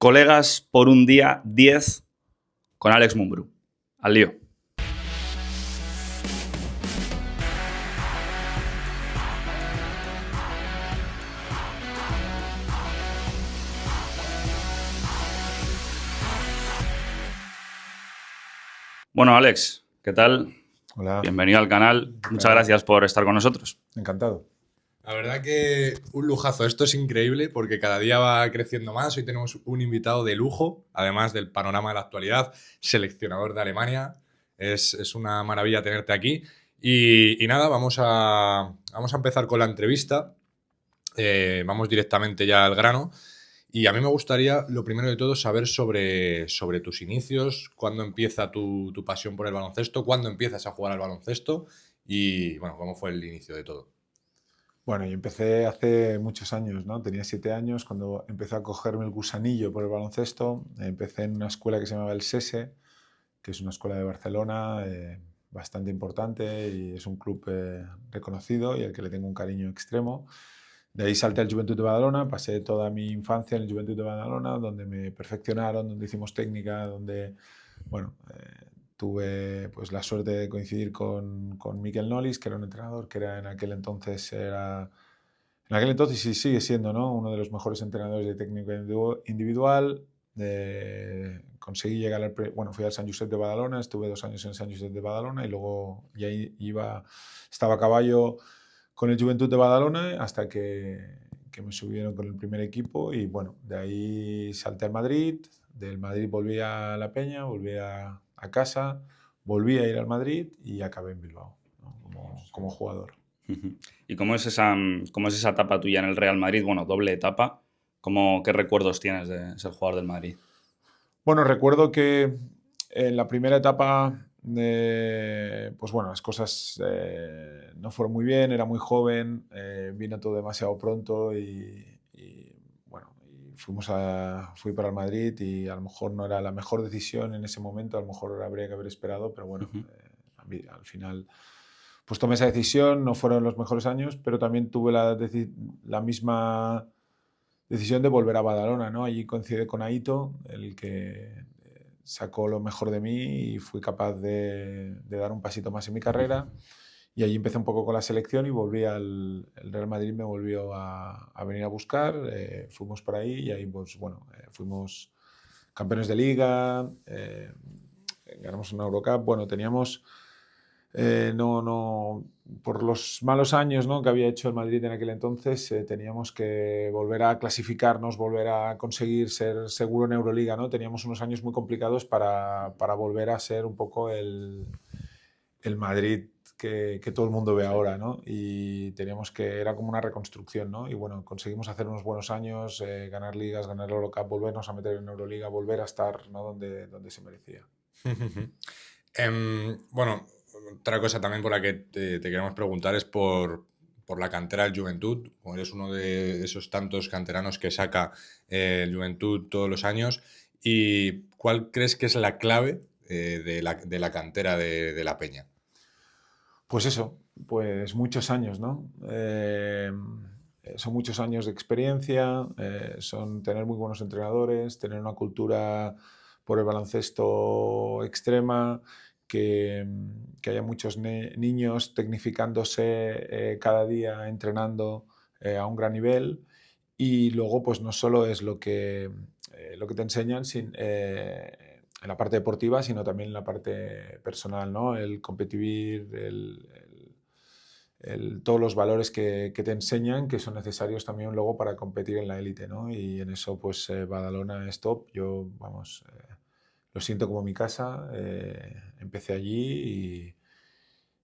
Colegas por un día 10 con Alex Mumbrú. Al lío. Bueno, Alex, ¿qué tal? Hola. Bienvenido al canal. Muchas gracias por estar con nosotros. Encantado. La verdad que un lujazo. Esto es increíble porque cada día va creciendo más. Hoy tenemos un invitado de lujo, además del panorama de la actualidad, seleccionador de Alemania. Es una maravilla tenerte aquí. Y nada, vamos a empezar con la entrevista. Vamos directamente ya al grano. Y a mí me gustaría, lo primero de todo, saber sobre tus inicios, cuándo empieza tu pasión por el baloncesto, cuándo empiezas a jugar al baloncesto y, bueno, cómo fue el inicio de todo. Bueno, yo empecé hace muchos años, ¿no? Tenía 7 años cuando empecé a cogerme el gusanillo por el baloncesto. Empecé en una escuela que se llamaba el SESE, que es una escuela de Barcelona bastante importante y es un club reconocido y al que le tengo un cariño extremo. De ahí salté al Joventut de Badalona, pasé toda mi infancia en el Joventut de Badalona, donde me perfeccionaron, donde hicimos técnica, donde, bueno, tuve pues la suerte de coincidir con Miquel Nolis, que era un entrenador que era en aquel entonces y sigue siendo, ¿no?, uno de los mejores entrenadores de técnica individual. Conseguí llegar fui al Sant Josep de Badalona, estuve 2 años en el Sant Josep de Badalona y luego ya estaba a caballo con el Joventut de Badalona hasta que me subieron con el primer equipo y bueno, de ahí salté al Madrid, del Madrid volví a La Peña, volví a casa, volví a ir al Madrid y acabé en Bilbao, ¿no?, como jugador. ¿Y cómo es esa etapa tuya en el Real Madrid? Bueno, doble etapa. ¿Qué recuerdos tienes de ser jugador del Madrid? Bueno, recuerdo que en la primera etapa, pues bueno, las cosas no fueron muy bien, era muy joven, vino todo demasiado pronto y fui para el Madrid y a lo mejor no era la mejor decisión en ese momento, a lo mejor habría que haber esperado, pero bueno, al final pues tomé esa decisión, no fueron los mejores años, pero también tuve la misma decisión de volver a Badalona, ¿no? Allí coincidí con Aito, el que sacó lo mejor de mí y fui capaz de dar un pasito más en mi carrera. Y allí empecé un poco con la selección y el Real Madrid me volvió a venir a buscar. Fuimos por ahí y ahí pues, bueno, fuimos campeones de liga, ganamos una Eurocup. Bueno, teníamos... por los malos años, ¿no?, que había hecho el Madrid en aquel entonces, teníamos que volver a clasificarnos, volver a conseguir ser seguro en Euroliga, ¿no? Teníamos unos años muy complicados para volver a ser un poco el Madrid que todo el mundo ve ahora, ¿no? Y era como una reconstrucción, ¿no? Y bueno, conseguimos hacer unos buenos años, ganar ligas, ganar la Eurocup, volvernos a meter en Euroliga, volver a estar, ¿no?, donde se merecía. Bueno, otra cosa también por la que te queremos preguntar es por la cantera del Joventut. Como eres uno de esos tantos canteranos que saca el Joventut todos los años. ¿Y cuál crees que es la clave de la cantera de la Peña? Pues eso, pues muchos años, ¿no? Son muchos años de experiencia, son tener muy buenos entrenadores, tener una cultura por el baloncesto extrema, que haya muchos niños tecnificándose cada día, entrenando a un gran nivel. Y luego, pues no solo es lo que te enseñan en la parte deportiva, sino también en la parte personal, ¿no? El competir, todos los valores que te enseñan, que son necesarios también luego para competir en la élite, ¿no? Y en eso, pues Badalona es top. Yo, vamos, lo siento como mi casa. Empecé allí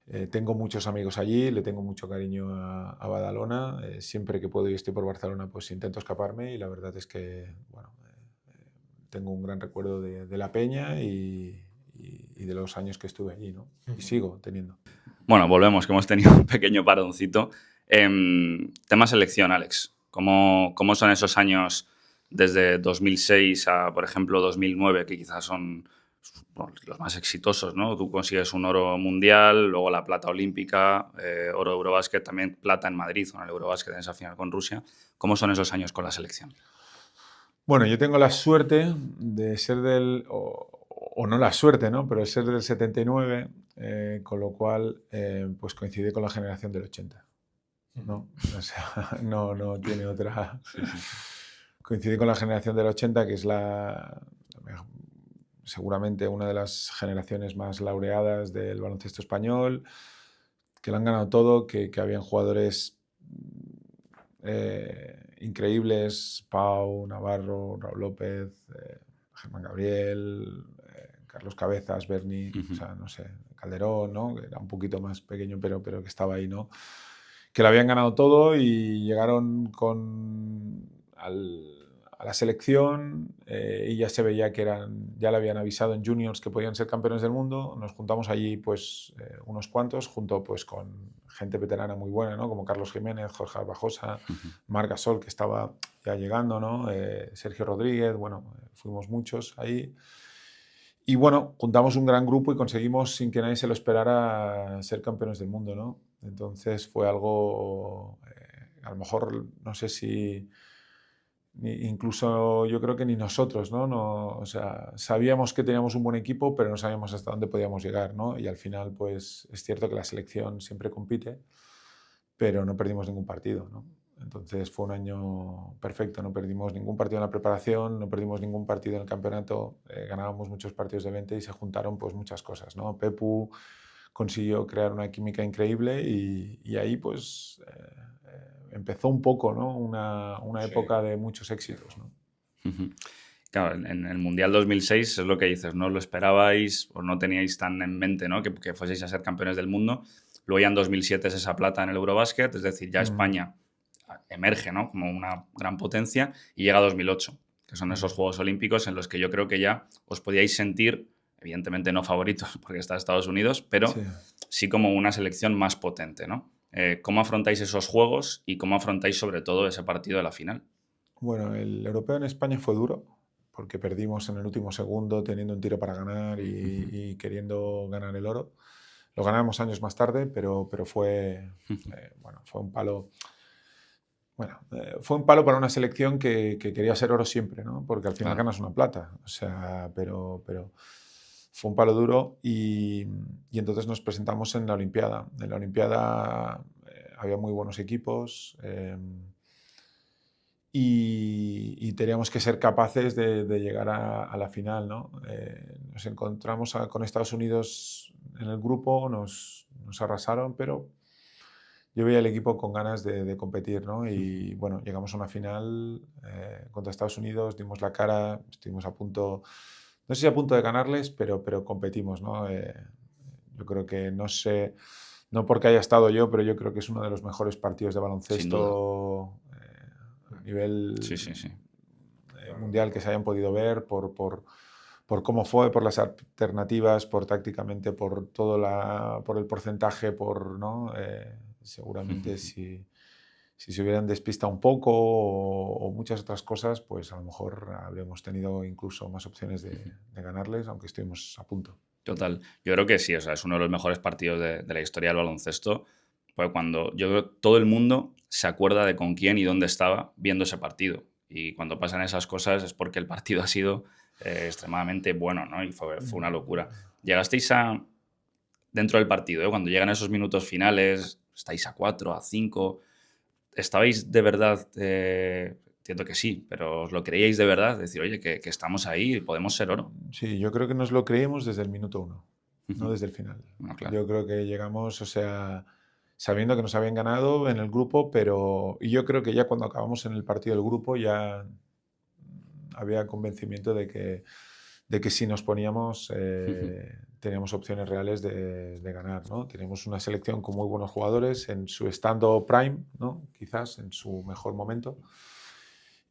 y tengo muchos amigos allí, le tengo mucho cariño a Badalona. Siempre que puedo y estoy por Barcelona, pues intento escaparme y la verdad es que, bueno, tengo un gran recuerdo de la Peña y de los años que estuve allí, ¿no? Y sigo teniendo. Bueno, volvemos, que hemos tenido un pequeño paroncito. Tema selección, Alex. ¿Cómo son esos años desde 2006 a, por ejemplo, 2009, que quizás son los más exitosos, ¿no? Tú consigues un oro mundial, luego la plata olímpica, oro Eurobásquet, también plata en Madrid, o en el Eurobásquet en esa final con Rusia. ¿Cómo son esos años con la selección? Bueno, yo tengo la suerte de ser o no la suerte, ¿no? Pero de ser del 79, con lo cual pues coincide con la generación del 80, ¿no? O sea, no tiene otra. Sí, sí. Coincide con la generación del 80, que es seguramente una de las generaciones más laureadas del baloncesto español, que lo han ganado todo, que habían jugadores increíbles: Pau, Navarro, Raúl López, Germán Gabriel, Carlos Cabezas, Berni, o sea, no sé, Calderón, ¿no? Que era un poquito más pequeño, pero que estaba ahí, ¿no? Que lo habían ganado todo y llegaron a la selección y ya se veía que ya le habían avisado en juniors que podían ser campeones del mundo. Nos juntamos allí pues unos cuantos, junto pues con gente veterana muy buena, ¿no? Como Carlos Jiménez, Jorge Arbajosa, Marc Gasol, que estaba ya llegando, ¿no? Sergio Rodríguez, bueno, fuimos muchos ahí. Y bueno, juntamos un gran grupo y conseguimos, sin que nadie se lo esperara, ser campeones del mundo, ¿no? Entonces fue algo, a lo mejor, no sé si, incluso yo creo que ni nosotros, ¿no? O sea, sabíamos que teníamos un buen equipo, pero no sabíamos hasta dónde podíamos llegar, ¿no? Y al final, pues es cierto que la selección siempre compite, pero no perdimos ningún partido, ¿no? Entonces fue un año perfecto, no perdimos ningún partido en la preparación, no perdimos ningún partido en el campeonato, ganábamos muchos partidos de 20 y se juntaron pues muchas cosas, ¿no? Pepu consiguió crear una química increíble y ahí pues empezó un poco, ¿no? Una época de muchos éxitos, ¿no? Claro, en el Mundial 2006 es lo que dices, no lo esperabais o no teníais tan en mente, ¿no? que fueseis a ser campeones del mundo. Luego ya en 2007 es esa plata en el Eurobasket, es decir, ya España emerge, ¿no? Como una gran potencia y llega 2008, que son esos Juegos Olímpicos en los que yo creo que ya os podíais sentir, evidentemente no favoritos porque está Estados Unidos, pero sí como una selección más potente, ¿no? ¿Cómo afrontáis esos juegos y cómo afrontáis sobre todo ese partido de la final? Bueno, el europeo en España fue duro porque perdimos en el último segundo teniendo un tiro para ganar y queriendo ganar el oro. Lo ganamos años más tarde, pero fue, bueno, fue un palo. Bueno, fue un palo para una selección que quería ser oro siempre, ¿no? Porque al final ganas una plata. O sea, pero fue un palo duro y entonces nos presentamos en la Olimpiada. En la Olimpiada había muy buenos equipos y teníamos que ser capaces de llegar a la final, ¿no? Nos encontramos con Estados Unidos en el grupo, nos arrasaron, pero yo veía el equipo con ganas de competir, ¿no? Y bueno, llegamos a una final contra Estados Unidos, dimos la cara, estuvimos a punto, no sé si a punto de ganarles, pero competimos, ¿no? Yo creo que, no sé, no porque haya estado yo, pero yo creo que es uno de los mejores partidos de baloncesto a nivel mundial que se hayan podido ver por cómo fue, por las alternativas, por tácticamente, por por el porcentaje, ¿no? Seguramente si se hubieran despistado un poco o muchas otras cosas, pues a lo mejor habríamos tenido incluso más opciones de ganarles, aunque estuvimos a punto. Total. Yo creo que sí, o sea, es uno de los mejores partidos de la historia del baloncesto, porque yo creo que todo el mundo se acuerda de con quién y dónde estaba viendo ese partido. Y cuando pasan esas cosas es porque el partido ha sido extremadamente bueno, ¿no? Y fue una locura. Llegasteis dentro del partido, cuando llegan esos minutos finales, estáis a 4, a 5, ¿estabais de verdad, entiendo que sí, pero os lo creíais de verdad? Decir, oye, que estamos ahí y podemos ser oro. Sí, yo creo que nos lo creímos desde el minuto 1, no desde el final. Bueno, claro. Yo creo que llegamos, o sea, sabiendo que nos habían ganado en el grupo, y yo creo que ya cuando acabamos en el partido del grupo ya había convencimiento de que si nos poníamos teníamos opciones reales de ganar, ¿no? Teníamos una selección con muy buenos jugadores en su estando prime, ¿no? Quizás en su mejor momento,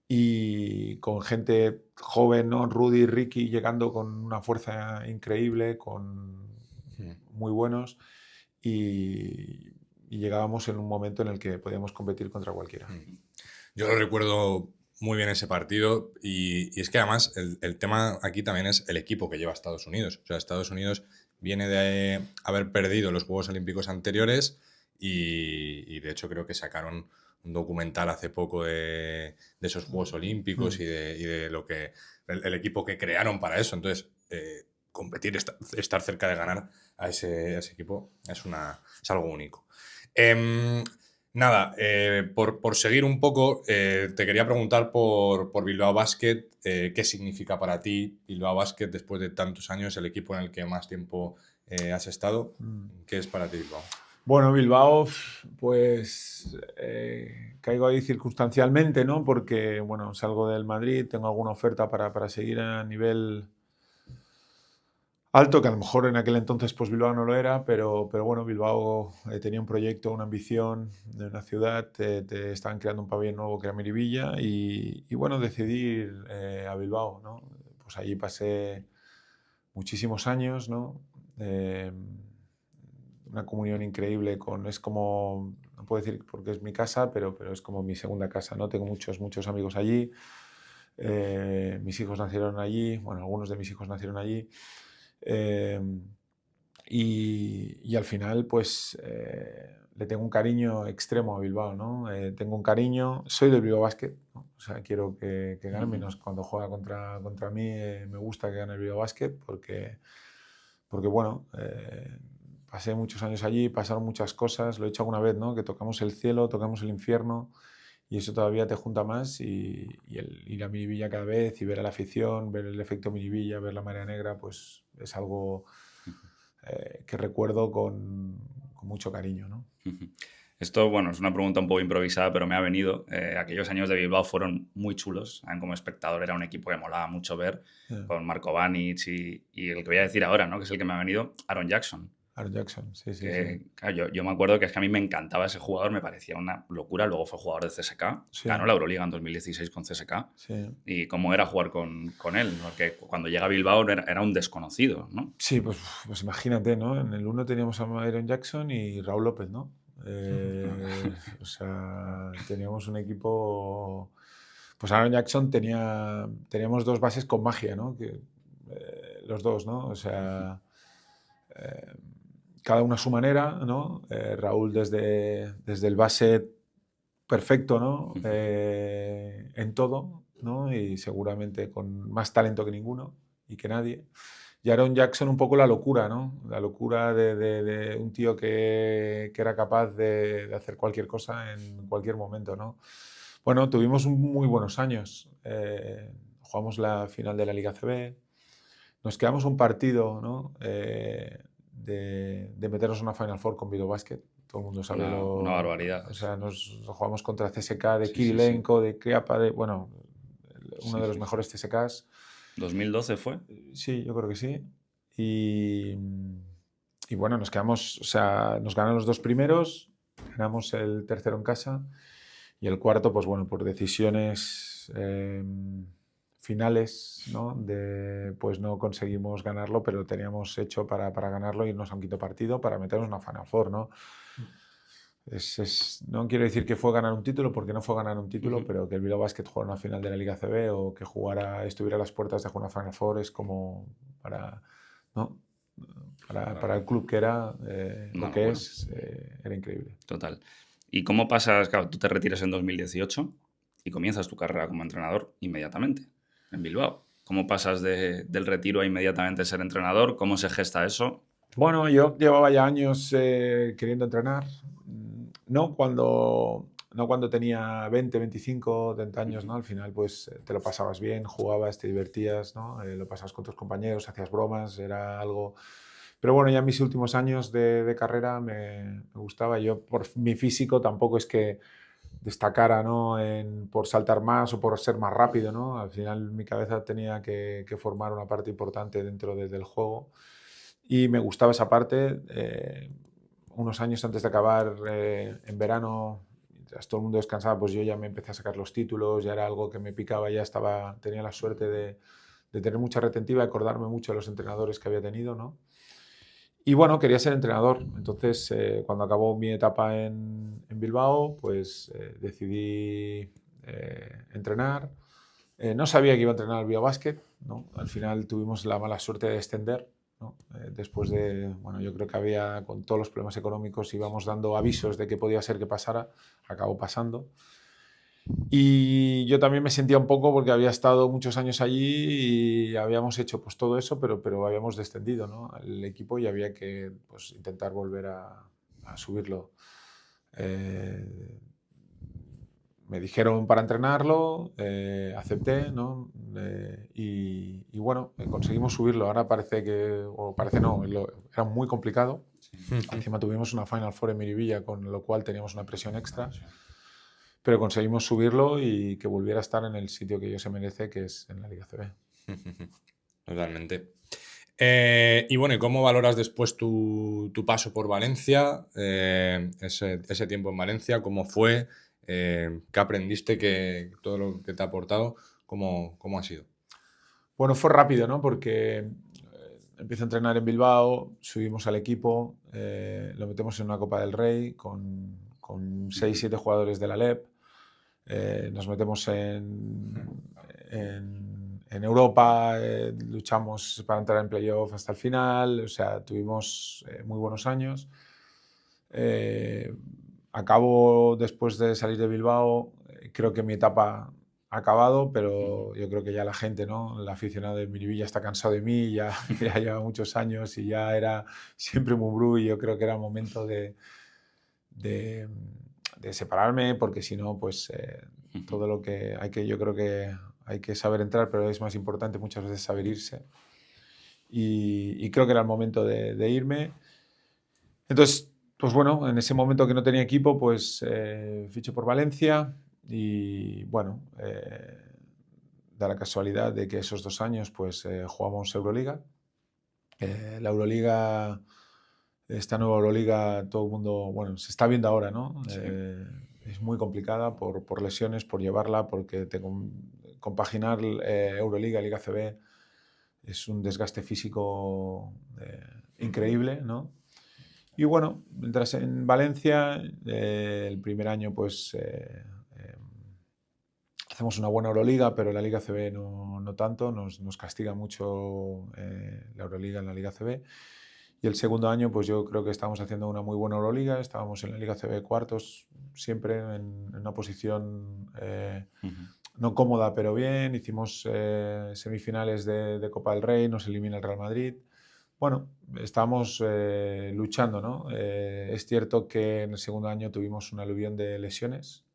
y con gente joven, ¿no? Rudy y Ricky llegando con una fuerza increíble, con muy buenos, y llegábamos en un momento en el que podíamos competir contra cualquiera. Yo lo recuerdo muy bien ese partido y es que además el tema aquí también es el equipo que lleva a Estados Unidos. O sea, Estados Unidos viene de haber perdido los Juegos Olímpicos anteriores y de hecho creo que sacaron documental hace poco de esos Juegos Olímpicos y de lo que el equipo que crearon para eso. Entonces, competir, estar cerca de ganar a ese equipo es algo único. Nada, por seguir un poco, te quería preguntar por Bilbao Basket, ¿qué significa para ti Bilbao Basket después de tantos años, el equipo en el que más tiempo has estado? ¿Qué es para ti Bilbao? Bueno, Bilbao, pues caigo ahí circunstancialmente, ¿no? Porque, bueno, salgo del Madrid, tengo alguna oferta para seguir a nivel alto, que a lo mejor en aquel entonces pues Bilbao no lo era, pero bueno, Bilbao tenía un proyecto, una ambición de una ciudad, estaban creando un pabellón nuevo que era Miribilla y bueno, decidí ir a Bilbao, ¿no? Pues allí pasé muchísimos años, ¿no? Una comunión increíble es como, no puedo decir porque es mi casa, pero es como mi segunda casa, ¿no? Tengo muchos amigos allí, mis hijos nacieron allí, bueno, algunos de mis hijos nacieron allí. Y al final, pues, le tengo un cariño extremo a Bilbao, ¿no? Tengo un cariño, soy del Bilbao Basket, ¿no? O sea, quiero que gane, menos cuando juega contra mí, me gusta que gane el Bilbao Basket porque bueno, pasé muchos años allí, pasaron muchas cosas, lo he dicho alguna vez, ¿no? Que tocamos el cielo, tocamos el infierno y eso todavía te junta más y el ir a Miribilla cada vez y ver a la afición, ver el efecto Miribilla, ver la marea negra, pues es algo que recuerdo con mucho cariño, ¿no? Esto, bueno, es una pregunta un poco improvisada, pero me ha venido. Aquellos años de Bilbao fueron muy chulos. Como espectador era un equipo que molaba mucho ver, con Marko Banic y el que voy a decir ahora, ¿no? Que es el que me ha venido, Aaron Jackson. Aaron Jackson, sí. Claro, yo me acuerdo que es que a mí me encantaba ese jugador, me parecía una locura. Luego fue jugador de CSKA, ganó la Euroliga en 2016 con CSKA. Y cómo era jugar con él, porque cuando llega a Bilbao era un desconocido, ¿no? Sí, pues imagínate, ¿no? En el 1 teníamos a Aaron Jackson y Raúl López, ¿no? O sea, teníamos un equipo... Pues Aaron Jackson teníamos dos bases con magia, ¿no? Los dos, ¿no? O sea... cada uno a su manera, ¿no? Raúl desde el base perfecto, ¿no? En todo, ¿no? Y seguramente con más talento que ninguno y que nadie. Y Aaron Jackson un poco la locura, ¿no? La locura de un tío que era capaz de hacer cualquier cosa en cualquier momento, ¿no? Bueno, tuvimos muy buenos años. Jugamos la final de la Liga CB. Nos quedamos un partido, ¿no? De meternos en una Final Four con Bilbao Basket. Todo el mundo sabe una barbaridad. O sea, nos jugamos contra CSKA de Kirilenko, de Kriapa, uno de los mejores CSKAs. ¿2012 fue? Sí, yo creo que sí. Y bueno, nos quedamos, o sea, nos ganaron los dos primeros, ganamos el tercero en casa y el cuarto, pues bueno, por decisiones finales, ¿no? Pues no conseguimos ganarlo, pero lo teníamos hecho para ganarlo y irnos a un quinto partido para meternos en una Final Four, ¿no? No quiero decir que fue ganar un título, porque no fue ganar un título, pero que el Bilbao Basket jugara una final de la Liga CB o que estuviera a las puertas de jugar una Final Four es como ¿no? Para el club que era, era increíble. Total. ¿Y cómo pasas? Claro, tú te retiras en 2018 y comienzas tu carrera como entrenador inmediatamente en Bilbao. ¿Cómo pasas del retiro a inmediatamente ser entrenador? ¿Cómo se gesta eso? Bueno, yo llevaba ya años queriendo entrenar. No cuando tenía 20, 25, 30 años, ¿no? Al final, pues te lo pasabas bien, jugabas, te divertías, ¿no? Lo pasabas con tus compañeros, hacías bromas, era algo... Pero bueno, ya en mis últimos años de carrera me gustaba. Yo, por mi físico, tampoco es que destacara, ¿no? Por saltar más o por ser más rápido, ¿no? Al final mi cabeza tenía que formar una parte importante dentro del juego y me gustaba esa parte. Unos años antes de acabar, en verano, mientras todo el mundo descansaba, pues yo ya me empecé a sacar los títulos, ya era algo que me picaba, tenía la suerte de tener mucha retentiva, de acordarme mucho de los entrenadores que había tenido, ¿no? Y bueno, quería ser entrenador. Entonces, cuando acabó mi etapa en Bilbao, pues decidí entrenar. No sabía que iba a entrenar al Bilbao Basket, ¿no? Al final tuvimos la mala suerte de descender, ¿no? Después de, bueno, yo creo que había, con todos los problemas económicos, íbamos dando avisos de que podía ser que pasara, acabó pasando. Y yo también me sentía un poco porque había estado muchos años allí y habíamos hecho pues todo eso, pero habíamos descendido, ¿no? El equipo y había que pues, intentar volver a subirlo. Me dijeron para entrenarlo, acepté, ¿no? Y bueno, conseguimos subirlo. Ahora parece que, o parece no, era muy complicado. Encima tuvimos una Final Four en Miribilla, con lo cual teníamos una presión extra. Pero conseguimos subirlo y que volviera a estar en el sitio que ellos se merece, que es en la Liga CB. Totalmente. Y bueno, ¿y cómo valoras después tu paso por Valencia? Ese tiempo en Valencia, ¿cómo fue? ¿Qué aprendiste? Todo lo que te ha aportado, ¿cómo ha sido? Bueno, fue rápido, ¿no? Porque empiezo a entrenar en Bilbao, subimos al equipo, lo metemos en una Copa del Rey con 6-7 jugadores de la LEP. Nos metemos en Europa, luchamos para entrar en playoff hasta el final, o sea, tuvimos muy buenos años. Acabo después de salir de Bilbao, creo que mi etapa ha acabado, pero yo creo que ya la gente, ¿no? El aficionado de Miribilla está cansado de mí, ya lleva muchos años y ya era siempre Mumbrú y yo creo que era momento de separarme, porque si no, pues todo lo que hay que, yo creo que hay que saber entrar, pero es más importante muchas veces saber irse. Y creo que era el momento de irme. Entonces, pues bueno, en ese momento que no tenía equipo, pues ficho por Valencia y bueno, da la casualidad de que esos 2 años pues jugamos Euroliga. La Euroliga, esta nueva Euroliga, todo el mundo, bueno, se está viendo ahora, ¿no? Sí. Es muy complicada por lesiones, por llevarla, porque compaginar Euroliga y Liga CB es un desgaste físico increíble, ¿no? Y bueno, mientras en Valencia, el primer año pues hacemos una buena Euroliga, pero la Liga CB no tanto, nos castiga mucho la Euroliga en la Liga CB. Y el segundo año pues yo creo que estábamos haciendo una muy buena Euroliga, estábamos en la Liga CB cuartos, siempre en una posición no cómoda pero bien, hicimos semifinales de Copa del Rey, nos elimina el Real Madrid. Bueno, estábamos luchando, ¿no? Es cierto que en el segundo año tuvimos una aluvión de lesiones.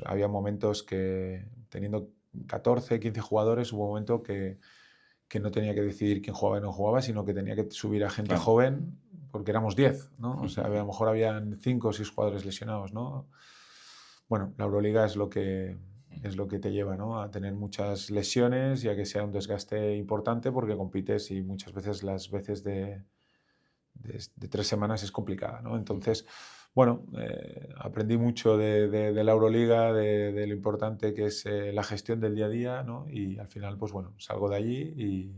Había momentos que, teniendo 14, 15 jugadores, hubo un momento que no tenía que decidir quién jugaba y no jugaba, sino que tenía que subir a gente joven, porque éramos 10, ¿no? O sea, a lo mejor habían 5 o 6 jugadores lesionados, ¿no? Bueno, la Euroliga es lo que te lleva, ¿no? A tener muchas lesiones y a que sea un desgaste importante porque compites y muchas veces las veces de 3 semanas es complicada, ¿no? Entonces, bueno, aprendí mucho de la Euroliga, de lo importante que es la gestión del día a día, ¿no? Y al final, pues bueno, salgo de allí y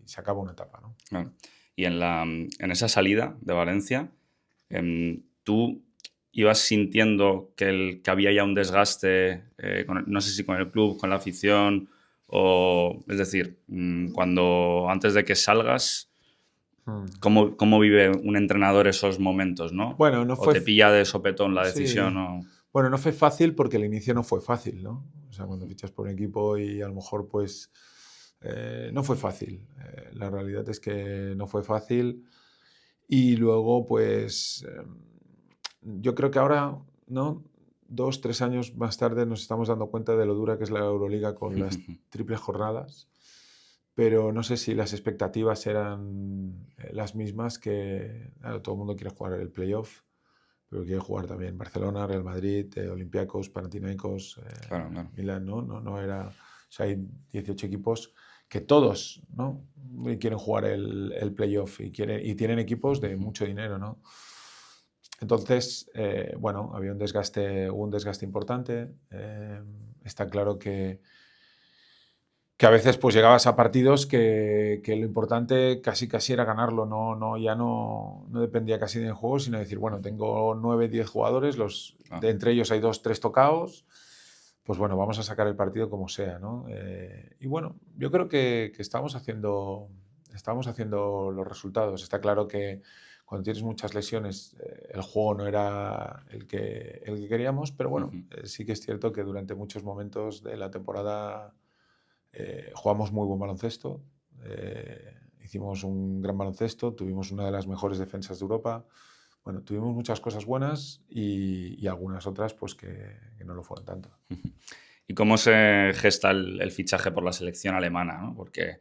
se acaba una etapa, ¿no? Claro. Y en esa salida de Valencia, tú ibas sintiendo que había ya un desgaste, no sé si con el club, con la afición, o es decir, antes de que salgas, ¿cómo vive un entrenador esos momentos, no? Bueno, no fue... ¿O te pilla de sopetón la decisión? Sí. O... Bueno, no fue fácil porque el inicio no fue fácil, ¿no? O sea, cuando fichas por un equipo y a lo mejor pues no fue fácil. La realidad es que no fue fácil y luego pues yo creo que ahora, ¿no? 2, 3 años más tarde nos estamos dando cuenta de lo dura que es la Euroliga con las triples jornadas, pero no sé si las expectativas eran las mismas que... Claro, todo el mundo quiere jugar el playoff, pero quiere jugar también Barcelona, Real Madrid, Olympiacos, Panathinaikos, Claro. Milán, ¿no? No era... O sea, hay 18 equipos que todos, ¿no? quieren jugar el playoff y tienen equipos de mucho dinero, ¿no? Entonces, bueno, hubo un desgaste importante. Está claro que a veces pues llegabas a partidos que lo importante casi era ganarlo, ya no dependía casi del juego, sino decir, bueno, tengo 9, 10 jugadores, entre ellos hay 2, 3 tocaos, pues bueno, vamos a sacar el partido como sea, ¿no? Y bueno, yo creo que estamos haciendo estábamos haciendo los resultados. Está claro que cuando tienes muchas lesiones, el juego no era el que queríamos, pero bueno, sí que es cierto que durante muchos momentos de la temporada jugamos muy buen baloncesto, hicimos un gran baloncesto, tuvimos una de las mejores defensas de Europa. Bueno, tuvimos muchas cosas buenas y algunas otras pues que no lo fueron tanto. ¿Y cómo se gesta el fichaje por la selección alemana, ¿no? Porque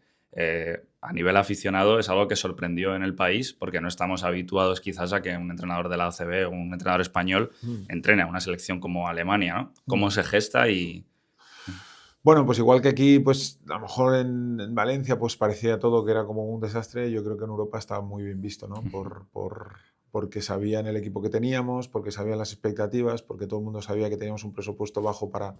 a nivel aficionado es algo que sorprendió en el país, porque no estamos habituados quizás a que un entrenador de la ACB o un entrenador español entrene a una selección como Alemania, ¿no? ¿Cómo se gesta y...? Bueno, pues igual que aquí, pues a lo mejor en Valencia pues parecía todo que era como un desastre, yo creo que en Europa estaba muy bien visto, ¿no? Porque sabían el equipo que teníamos, porque sabían las expectativas, porque todo el mundo sabía que teníamos un presupuesto bajo para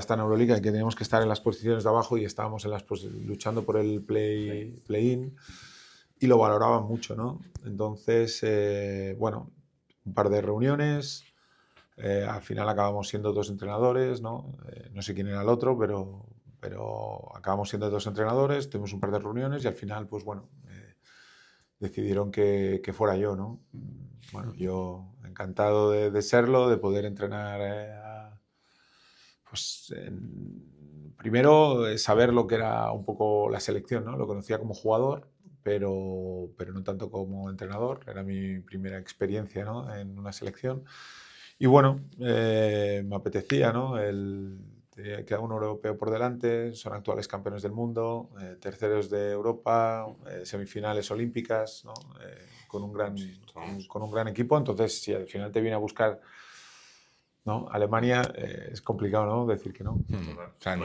estar en Euroliga y que teníamos que estar en las posiciones de abajo y estábamos luchando por el play-in y lo valoraban mucho, ¿no? Entonces, bueno, un par de reuniones, al final acabamos siendo 2 entrenadores, ¿no? No sé quién era el otro, pero acabamos siendo 2 entrenadores, tuvimos un par de reuniones y al final, pues bueno, decidieron que fuera yo, ¿no? Bueno, yo encantado de serlo, de poder entrenar pues primero saber lo que era un poco la selección, ¿no? Lo conocía como jugador, pero no tanto como entrenador. Era mi primera experiencia, ¿no? En una selección. Y bueno, me apetecía, ¿no? Queda un europeo por delante, son actuales campeones del mundo, terceros de Europa, semifinales olímpicas, ¿no? Con un gran equipo. Entonces, si al final te viene a buscar, ¿no? Alemania, es complicado, ¿no? Decir que no. O sea,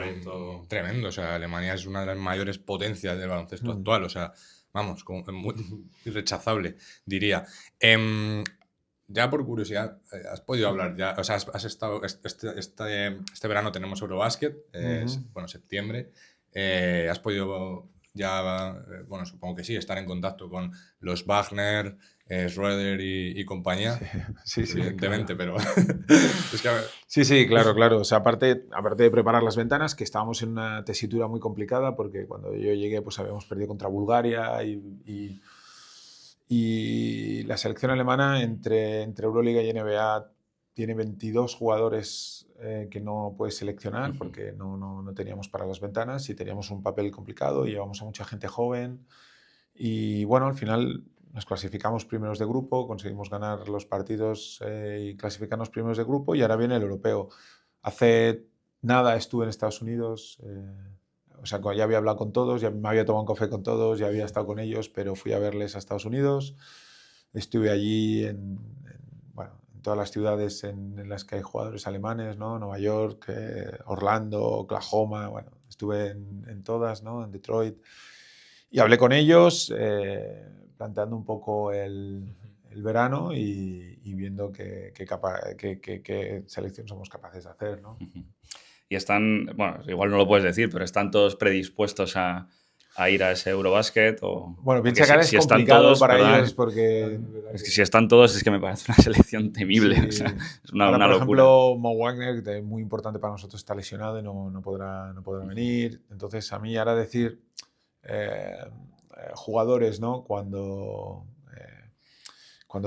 tremendo. O sea, Alemania es una de las mayores potencias del baloncesto actual. O sea, vamos, muy irrechazable, diría. Ya por curiosidad, ¿has podido hablar ya? O sea, has estado. Este verano tenemos Eurobasket, bueno, septiembre. ¿Has podido ya, bueno, supongo que sí, estar en contacto con los Wagner, Schroeder y compañía? Sí, Evidentemente, claro. pero. Es que, Sí, claro. O sea, aparte de preparar las ventanas, que estábamos en una tesitura muy complicada, porque cuando yo llegué, pues habíamos perdido contra Bulgaria y la selección alemana entre Euroliga y NBA tiene 22 jugadores que no puedes seleccionar porque no teníamos para las ventanas y teníamos un papel complicado y llevamos a mucha gente joven. Y bueno, al final nos clasificamos primeros de grupo, conseguimos ganar los partidos y clasificarnos primeros de grupo y ahora viene el europeo. Hace nada estuve en Estados Unidos, o sea, ya había hablado con todos, ya me había tomado un café con todos, ya había estado con ellos, pero fui a verles a Estados Unidos. Estuve allí bueno, en todas las ciudades en las que hay jugadores alemanes, ¿no? Nueva York, Orlando, Oklahoma, bueno, estuve en todas, ¿no? En Detroit. Y hablé con ellos, planteando un poco el verano y viendo qué selección somos capaces de hacer, ¿no? Y están, bueno, igual no lo puedes decir, pero ¿están todos predispuestos a ir a ese Eurobasket? Bueno, piensa que ahora es están complicado todos, para ¿verdad? ellos porque... Es que si están todos es que me parece una selección temible. Sí. O sea, es Ahora, una por locura. ejemplo, Mo Wagner, que es muy importante para nosotros, está lesionado y no podrá venir. Entonces, a mí ahora decir jugadores, ¿no? Cuando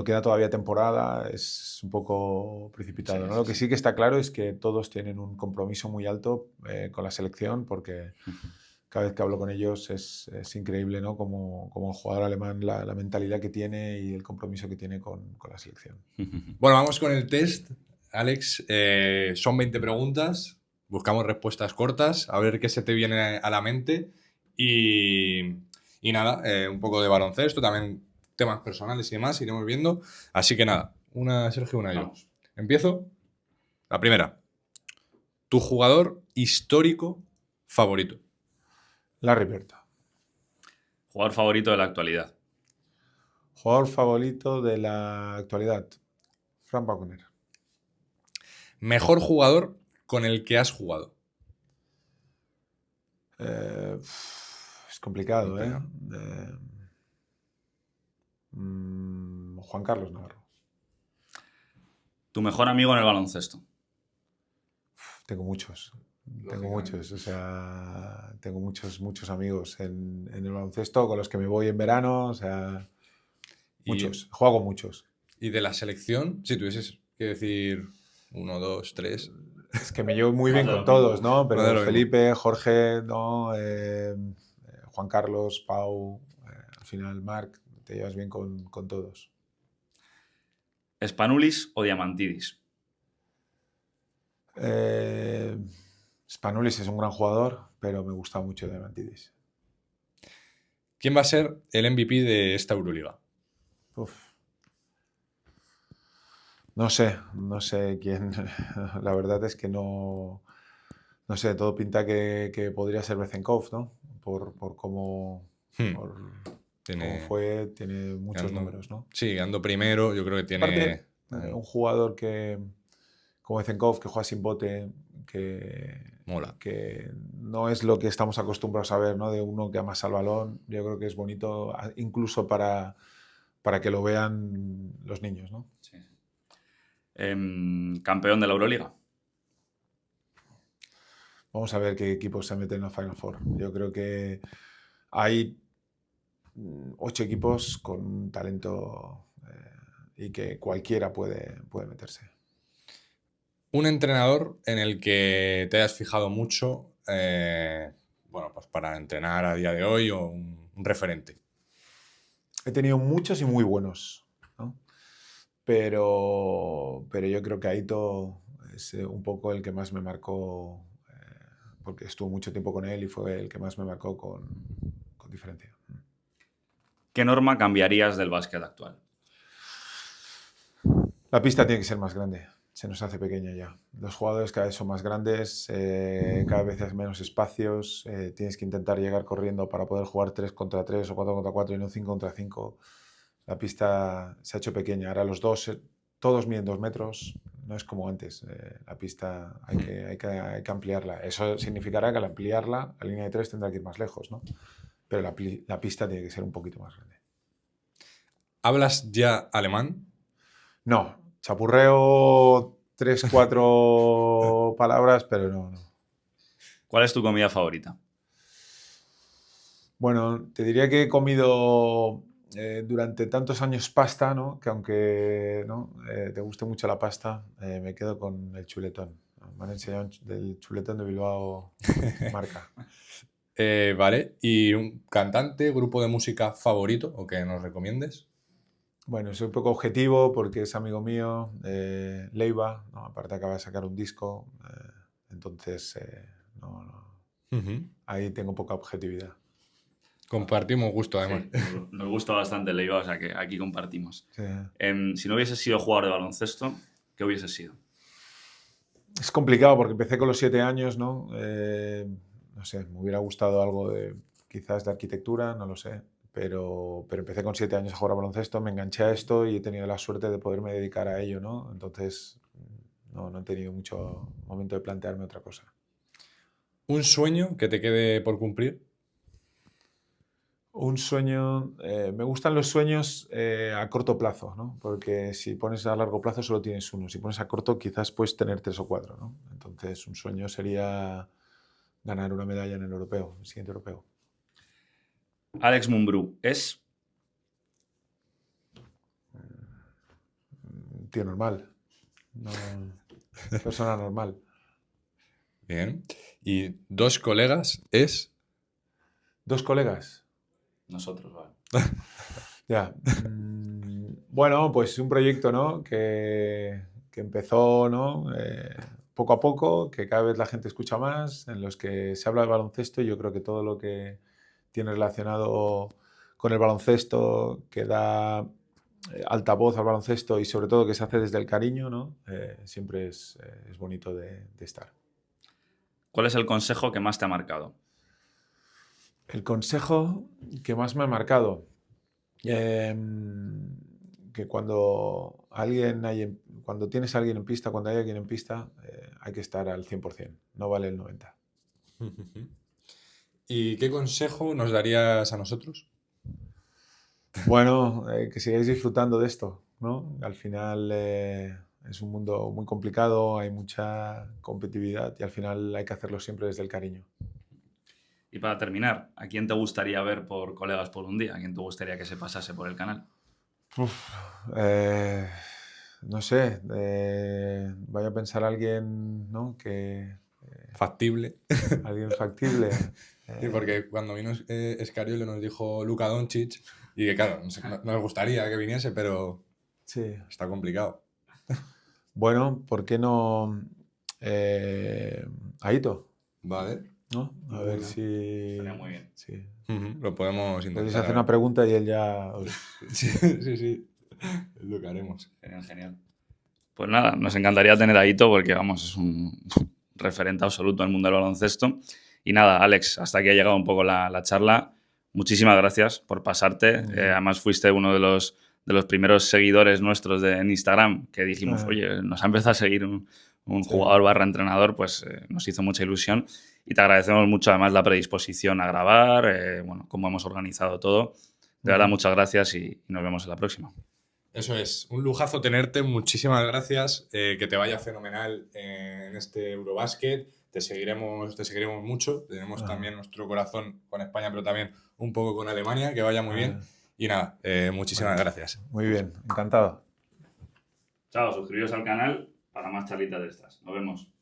queda todavía temporada es un poco precipitado, ¿no? Lo que sí que está claro es que todos tienen un compromiso muy alto con la selección porque cada vez que hablo con ellos es increíble, ¿no? Como el jugador alemán, la mentalidad que tiene y el compromiso que tiene con la selección. Bueno, vamos con el test, Alex. Son 20 preguntas, buscamos respuestas cortas, a ver qué se te viene a la mente. Y nada, un poco de baloncesto, también temas personales y demás, iremos viendo. Así que nada, una Sergio, una yo. Vamos. Empiezo. La primera. Tu jugador histórico favorito. Larry Bird. Jugador favorito de la actualidad. Jugador favorito de la actualidad. Frank Wagner. Mejor jugador con el que has jugado. Es complicado, ¿eh? Juan Carlos Navarro. Tu mejor amigo en el baloncesto. Tengo muchos. Tengo muchos, o sea, tengo muchos amigos en el baloncesto con los que me voy en verano, o sea, muchos, juego muchos. Y de la selección, si tuvieses que decir 1, 2, 3. Es que me llevo muy Más bien de con lo todos, mismo. ¿no? Más de Pero lo mismo. Felipe, Jorge, ¿no? Juan Carlos, Pau, al final Marc, te llevas bien con todos. ¿Spanulis o Diamantidis? Spanulis es un gran jugador, pero me gusta mucho Diamantidis. ¿Quién va a ser el MVP de esta Euroliga? Uf. No sé quién. La verdad es que no sé, todo pinta que podría ser Bezenkov, ¿no? Por cómo, Hmm, por cómo Tiene, fue, tiene muchos ando- números, ¿no? sí, ando primero, yo creo que Aparte, tiene... un jugador como Bezenkov, que juega sin bote, Mola. que no es lo que estamos acostumbrados a ver, ¿no? De uno que amasa el balón, yo creo que es bonito, incluso para que lo vean los niños, ¿no? Sí. ¿Campeón de la Euroliga? Vamos a ver qué equipos se meten en la Final Four. Yo creo que hay 8 equipos con talento y que cualquiera puede meterse. Un entrenador en el que te hayas fijado mucho, bueno, pues para entrenar a día de hoy o un referente. He tenido muchos y muy buenos, ¿no? Pero yo creo que Aito es un poco el que más me marcó, porque estuve mucho tiempo con él y fue el que más me marcó con diferencia. ¿Qué norma cambiarías del básquet actual? La pista tiene que ser más grande, se nos hace pequeña ya. Los jugadores cada vez son más grandes, cada vez hay menos espacios, tienes que intentar llegar corriendo para poder jugar 3 contra 3 o 4 contra 4 y no 5 contra 5. La pista se ha hecho pequeña, ahora los dos, todos miden 2 metros, no es como antes. La pista hay que ampliarla. Eso significará que al ampliarla, la línea de 3 tendrá que ir más lejos, ¿no? Pero la pista tiene que ser un poquito más grande. ¿Hablas ya alemán? No, chapurreo 3, 4 palabras, pero no. ¿Cuál es tu comida favorita? Bueno, te diría que he comido durante tantos años pasta, ¿no? Que aunque ¿no? Te guste mucho la pasta, me quedo con el chuletón. Me han enseñado del chuletón de Bilbao marca. Vale. ¿Y un cantante, grupo de música favorito o que nos recomiendes? Bueno, soy un poco objetivo porque es amigo mío, Leiva, ¿no? Aparte acaba de sacar un disco, entonces ahí tengo poca objetividad. Compartimos gusto, además. Sí, nos gusta bastante el Leiva, o sea que aquí compartimos. Sí. Si no hubieses sido jugador de baloncesto, ¿qué hubieses sido? Es complicado porque empecé con los 7 años, ¿no? No sé, me hubiera gustado algo quizás de arquitectura, no lo sé, pero empecé con 7 años a jugar a baloncesto, me enganché a esto y he tenido la suerte de poderme dedicar a ello, ¿no? Entonces, no he tenido mucho momento de plantearme otra cosa. ¿Un sueño que te quede por cumplir? Un sueño, me gustan los sueños a corto plazo, ¿no? Porque si pones a largo plazo solo tienes uno, si pones a corto quizás puedes tener 3 o 4, ¿no? Entonces un sueño sería ganar una medalla en el europeo, el siguiente europeo. Alex Mumbrú es... Un tío normal, persona normal. Bien. ¿Y 2 colegas es? 2 colegas. Nosotros, vale. Ya. Bueno, pues un proyecto, ¿no? Que empezó, ¿no? Poco a poco, que cada vez la gente escucha más, en los que se habla de baloncesto y yo creo que todo lo que tiene relacionado con el baloncesto, que da altavoz al baloncesto y sobre todo que se hace desde el cariño, ¿no? Siempre es bonito de estar. ¿Cuál es el consejo que más te ha marcado? El consejo que más me ha marcado, que cuando tienes a alguien en pista, cuando hay alguien en pista, hay que estar al 100%, no vale el 90%. ¿Y qué consejo nos darías a nosotros? Bueno, que sigáis disfrutando de esto, ¿no? Al final es un mundo muy complicado, hay mucha competitividad y al final hay que hacerlo siempre desde el cariño. Y para terminar, ¿a quién te gustaría ver por Colegas por un Día? ¿A quién te gustaría que se pasase por el canal? Uf, no sé, vaya a pensar alguien, ¿no? Factible. Alguien factible. Sí, porque cuando vino Scariolo nos dijo Luka Doncic y que claro, nos gustaría que viniese, pero Sí. está complicado. Bueno, ¿por qué no Aito? Vale. ¿No? A ver Buena. si... Estaría muy bien. Sí. Lo podemos Podéis intentar. hacer una pregunta y él ya... Sí, sí, sí. Es lo que haremos. Genial, genial. Pues nada, nos encantaría tener a Ito porque, vamos, es un referente absoluto en el mundo del baloncesto. Y nada, Alex, hasta aquí ha llegado un poco la charla. Muchísimas gracias por pasarte. Además, fuiste uno de los primeros seguidores nuestros en Instagram que dijimos, oye, nos ha empezado a seguir un jugador / entrenador, pues nos hizo mucha ilusión. Y te agradecemos mucho, además, la predisposición a grabar, bueno, cómo hemos organizado todo. De verdad, muchas gracias y nos vemos en la próxima. Eso es, un lujazo tenerte, muchísimas gracias, que te vaya fenomenal en este Eurobasket, te seguiremos mucho, tenemos también nuestro corazón con España, pero también un poco con Alemania, que vaya muy bien, y nada, muchísimas gracias. Muy bien, encantado. Chao, suscribiros al canal para más charlitas de estas. Nos vemos.